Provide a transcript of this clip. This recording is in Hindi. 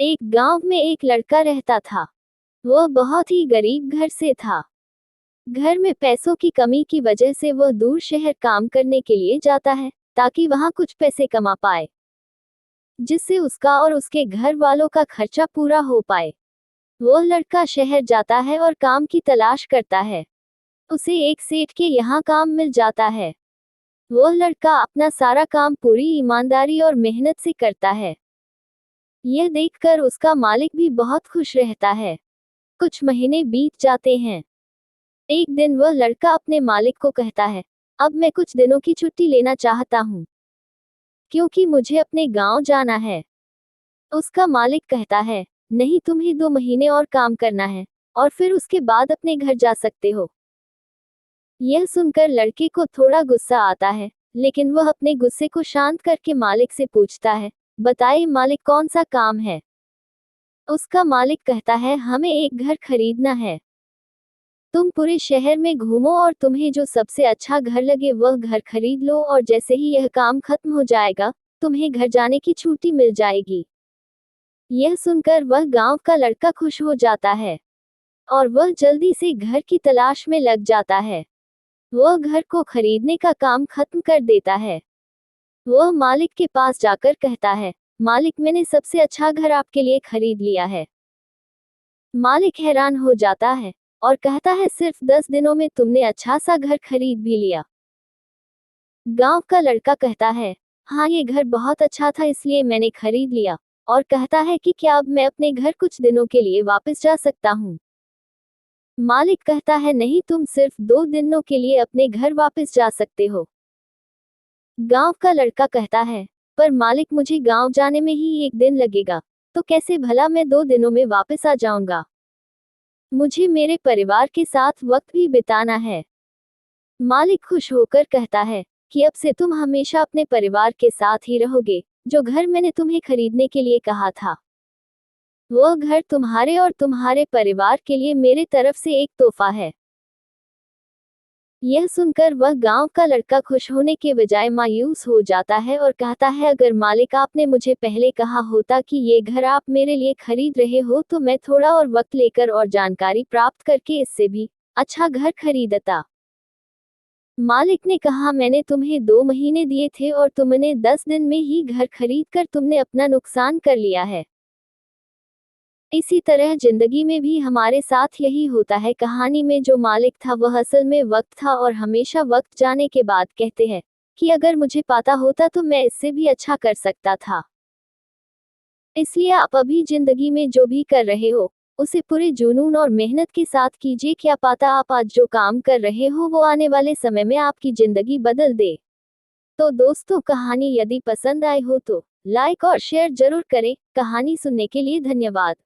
एक गांव में एक लड़का रहता था। वह बहुत ही गरीब घर से था। घर में पैसों की कमी की वजह से वह दूर शहर काम करने के लिए जाता है, ताकि वहां कुछ पैसे कमा पाए, जिससे उसका और उसके घर वालों का खर्चा पूरा हो पाए। वह लड़का शहर जाता है और काम की तलाश करता है। उसे एक सेठ के यहाँ काम मिल जाता है। वह लड़का अपना सारा काम पूरी ईमानदारी और मेहनत से करता है। यह देखकर उसका मालिक भी बहुत खुश रहता है। कुछ महीने बीत जाते हैं। एक दिन वह लड़का अपने मालिक को कहता है, अब मैं कुछ दिनों की छुट्टी लेना चाहता हूँ, क्योंकि मुझे अपने गांव जाना है। उसका मालिक कहता है, नहीं, तुम्हें 2 महीने और काम करना है, और फिर उसके बाद अपने घर जा सकते हो। यह सुनकर लड़के को थोड़ा गुस्सा आता है, लेकिन वह अपने गुस्से को शांत करके मालिक से पूछता है, बताइए मालिक, कौन सा काम है। उसका मालिक कहता है, हमें एक घर खरीदना है। तुम पूरे शहर में घूमो और तुम्हें जो सबसे अच्छा घर लगे वह घर खरीद लो, और जैसे ही यह काम खत्म हो जाएगा, तुम्हें घर जाने की छुट्टी मिल जाएगी। यह सुनकर वह गांव का लड़का खुश हो जाता है, और वह जल्दी से घर की तलाश में लग जाता है। वह घर को खरीदने का काम खत्म कर देता है। वह मालिक के पास जाकर कहता है, मालिक, मैंने सबसे अच्छा घर आपके लिए खरीद लिया है। मालिक हैरान हो जाता है और कहता है, सिर्फ 10 दिनों में तुमने अच्छा सा घर खरीद भी लिया। गांव का लड़का कहता है, हाँ, ये घर बहुत अच्छा था इसलिए मैंने खरीद लिया। और कहता है कि क्या अब मैं अपने घर कुछ दिनों के लिए वापस जा सकता हूँ। मालिक कहता है, नहीं, तुम सिर्फ 2 दिनों के लिए अपने घर वापस जा सकते हो। गांव का लड़का कहता है, पर मालिक, मुझे गांव जाने में ही 1 दिन लगेगा, तो कैसे भला मैं 2 दिनों में वापस आ जाऊंगा। मुझे मेरे परिवार के साथ वक्त भी बिताना है। मालिक खुश होकर कहता है कि अब से तुम हमेशा अपने परिवार के साथ ही रहोगे। जो घर मैंने तुम्हें खरीदने के लिए कहा था, वह घर तुम्हारे और तुम्हारे परिवार के लिए मेरे तरफ से एक तोहफा है। यह सुनकर वह गांव का लड़का खुश होने के बजाय मायूस हो जाता है और कहता है, अगर मालिक, आपने मुझे पहले कहा होता कि ये घर आप मेरे लिए खरीद रहे हो, तो मैं थोड़ा और वक्त लेकर और जानकारी प्राप्त करके इससे भी अच्छा घर खरीदता। मालिक ने कहा, मैंने तुम्हें 2 महीने दिए थे और तुमने 10 दिन में ही घर खरीद कर तुमने अपना नुकसान कर लिया है। इसी तरह जिंदगी में भी हमारे साथ यही होता है। कहानी में जो मालिक था वह असल में वक्त था, और हमेशा वक्त जाने के बाद कहते हैं कि अगर मुझे पता होता तो मैं इससे भी अच्छा कर सकता था। इसलिए आप अभी जिंदगी में जो भी कर रहे हो, उसे पूरे जुनून और मेहनत के साथ कीजिए। क्या पता आप आज जो काम कर रहे हो वो आने वाले समय में आपकी जिंदगी बदल दे। तो दोस्तों, कहानी यदि पसंद आई हो तो लाइक और शेयर जरूर करें। कहानी सुनने के लिए धन्यवाद।